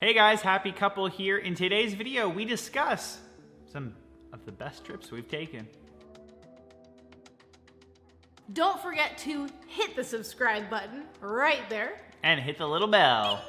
Hey guys, Happy Couple here. In today's video, we discuss some of the best trips we've taken. Don't forget to hit the subscribe button right there. And hit the little bell.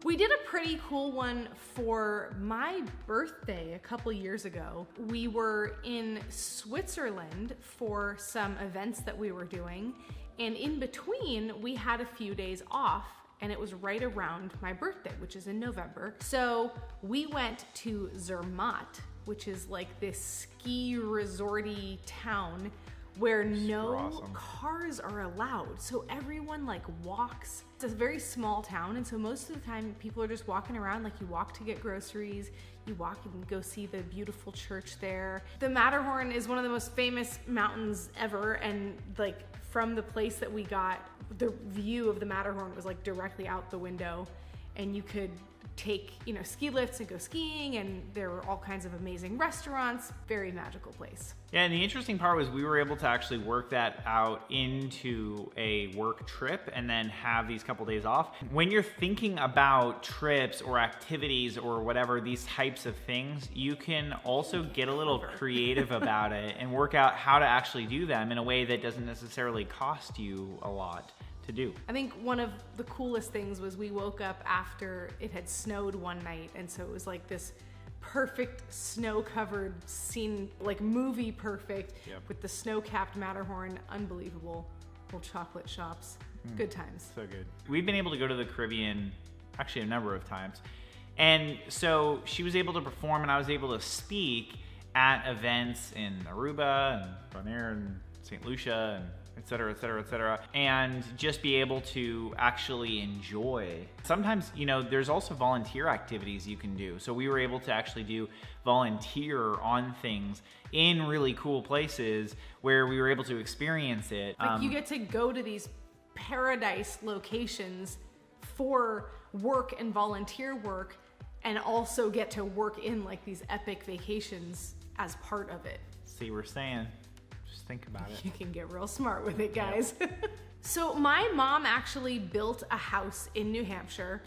We did a pretty cool one for my birthday a couple years ago. We were in Switzerland for some events that we were doing, and in between, we had a few days off, and it was right around my birthday, which is in November. So we went to Zermatt, which is like this ski resorty town where no cars are allowed. So everyone like walks. It's a very small town, and so most of the time people are just walking around. Like you walk to get groceries, you walk and go see the beautiful church there. The Matterhorn is one of the most famous mountains ever, and like from the place that we got, the view of the Matterhorn was like directly out the window, and you could take, ski lifts and go skiing, and there were all kinds of amazing restaurants. Very magical place. Yeah, and the interesting part was we were able to actually work that out into a work trip and then have these couple days off. When you're thinking about trips or activities or whatever, these types of things, you can also get a little creative about it and work out how to actually do them in a way that doesn't necessarily cost you a lot to do. I think one of the coolest things was we woke up after it had snowed one night, and so it was like this perfect snow-covered scene, like movie perfect, with the snow-capped Matterhorn. Unbelievable. Little chocolate shops. Good times. So good. We've been able to go to the Caribbean actually a number of times, and so she was able to perform and I was able to speak at events in Aruba and Bonaire and St. Lucia and et cetera, et cetera, et cetera, and just be able to actually enjoy. Sometimes, there's also volunteer activities you can do. So we were able to actually do volunteer on things in really cool places where we were able to experience it. Like you get to go to these paradise locations for work and volunteer work, and also get to work in like these epic vacations as part of it. See, we're saying, think about it. You can get real smart with it, guys. Yep. So my mom actually built a house in New Hampshire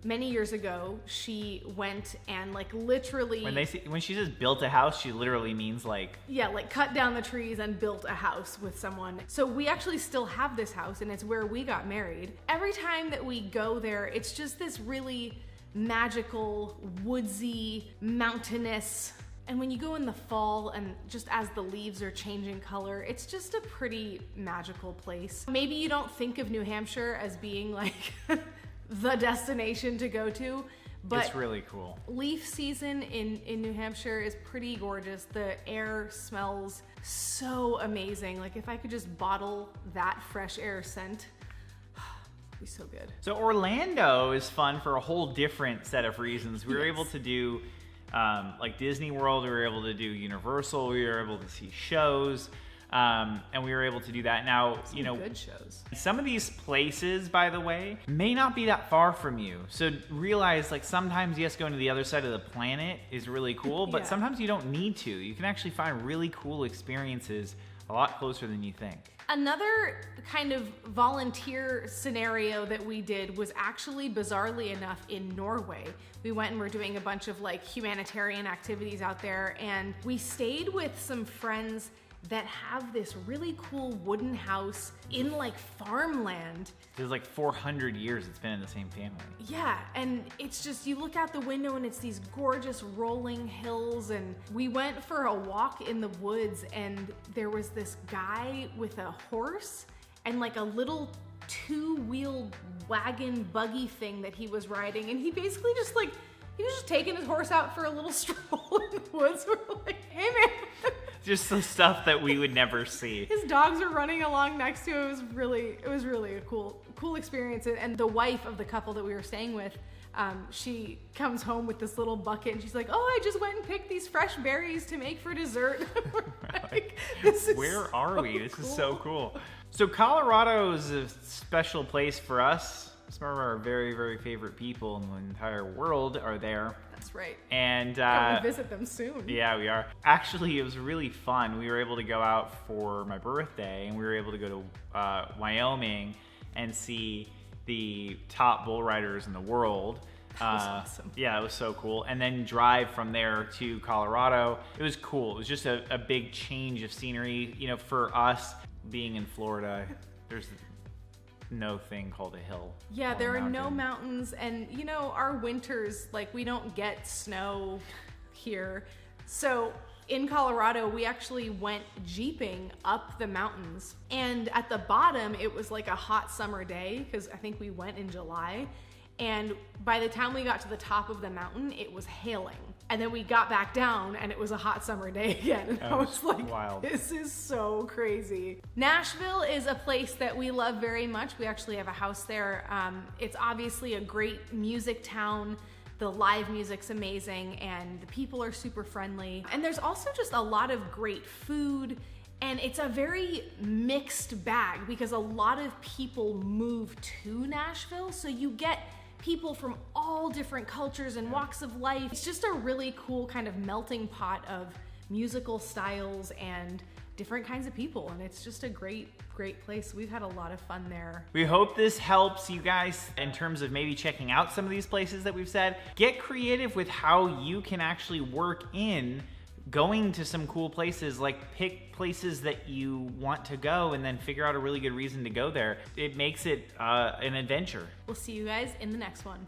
many years ago. She went and like literally... When she says built a house, she literally means like... Yeah, like cut down the trees and built a house with someone. So we actually still have this house, and it's where we got married. Every time that we go there, it's just this really magical, woodsy, mountainous... And when you go in the fall and just as the leaves are changing color, it's just a pretty magical place. Maybe you don't think of New Hampshire as being like the destination to go to, but it's really cool. Leaf season in New Hampshire is pretty gorgeous. The air smells so amazing. Like if I could just bottle that fresh air scent, it'd be so good. So Orlando is fun for a whole different set of reasons. We were able to do like Disney World, we were able to do Universal, we were able to see shows, and we were able to do that. Now, good shows. Some of these places, by the way, may not be that far from you. So realize, like, sometimes, yes, going to the other side of the planet is really cool, but sometimes you don't need to. You can actually find really cool experiences a lot closer than you think. Another kind of volunteer scenario that we did was actually, bizarrely enough, in Norway. We went and we're doing a bunch of like humanitarian activities out there, and we stayed with some friends that have this really cool wooden house in like farmland. There's like 400 years it's been in the same family. Yeah, and it's just, you look out the window and it's these gorgeous rolling hills, and we went for a walk in the woods, and there was this guy with a horse and like a little two-wheeled wagon buggy thing that he was riding, and he basically just like, he was just taking his horse out for a little stroll in the woods. We're like, hey man. Just some stuff that we would never see. His dogs are running along next to him. It was really a cool experience. And the wife of the couple that we were staying with, she comes home with this little bucket, and she's like, "Oh, I just went and picked these fresh berries to make for dessert." Like, where are we? This is so cool. So Colorado is a special place for us. Some of our very, very favorite people in the entire world are there. That's right. And we'll visit them soon. Yeah, we are. Actually, it was really fun. We were able to go out for my birthday, and we were able to go to Wyoming and see the top bull riders in the world. That was awesome. Yeah, it was so cool. And then drive from there to Colorado. It was cool. It was just a big change of scenery. You know, for us being in Florida, there's no thing called a hill. Yeah, or there a are no mountain. mountains, and you know, our winters, like, we don't get snow here. So in Colorado, we actually went jeeping up the mountains, and at the bottom, it was like a hot summer day, because I think we went in July. And by the time we got to the top of the mountain, it was hailing. And then we got back down and it was a hot summer day again. And I was like, wild. This is so crazy. Nashville is a place that we love very much. We actually have a house there. It's obviously a great music town. The live music's amazing and the people are super friendly. And there's also just a lot of great food. And it's a very mixed bag because a lot of people move to Nashville. So you get people from all different cultures and walks of life. It's just a really cool kind of melting pot of musical styles and different kinds of people. And it's just a great place. We've had a lot of fun there. We hope this helps you guys in terms of maybe checking out some of these places that we've said. Get creative with how you can actually work in going to some cool places. Like, pick places that you want to go and then figure out a really good reason to go there. It makes it an adventure. We'll see you guys in the next one.